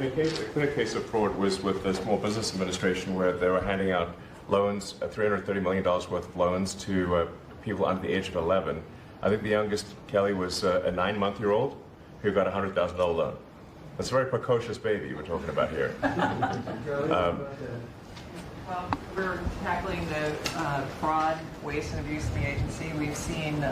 A clear case of fraud was with the Small Business Administration, where they were handing out loans, $330 million worth of loans to people under the age of 11. I think the youngest, Kelly, was a 9-month-old who got a $100,000 loan. That's a very precocious baby we're talking about here. Well, we're tackling the fraud, waste, and abuse in the agency. We've seen,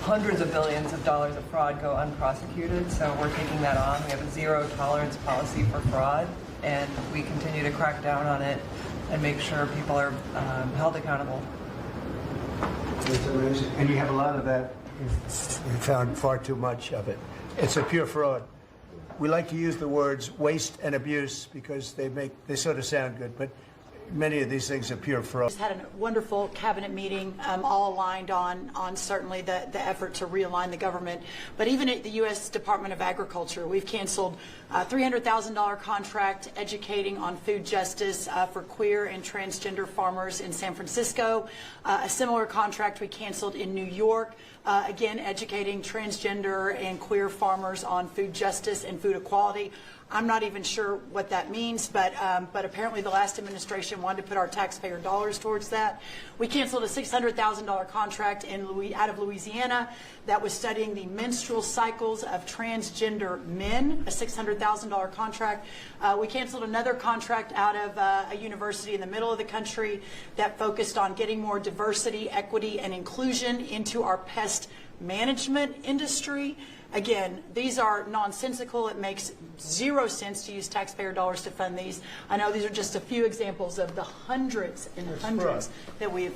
hundreds of billions of dollars of fraud go unprosecuted, so we're taking that on. We have a zero-tolerance policy for fraud, and we continue to crack down on it and make sure people are held accountable. It's amazing. And you have a lot of that. We found far too much of it. It's a pure fraud. We like to use the words waste and abuse because they sort of sound good, but many of these things are pure fraud. We had a wonderful cabinet meeting, all aligned on certainly the effort to realign the government. But even at the U.S. Department of Agriculture, we've canceled a $300,000 contract educating on food justice for queer and transgender farmers in San Francisco. A similar contract we canceled in New York, again educating transgender and queer farmers on food justice and food equality. I'm not even sure what that means, but apparently the last administration wanted to put our taxpayer dollars towards that. We canceled a $600,000 contract out of Louisiana that was studying the menstrual cycles of transgender men, a $600,000 contract. We canceled another contract out of a university in the middle of the country that focused on getting more diversity, equity, and inclusion into our pest management industry. Again, these are nonsensical. It makes zero sense to use taxpayer dollars to fund these. I know these are just a few examples of the hundreds and hundreds that we've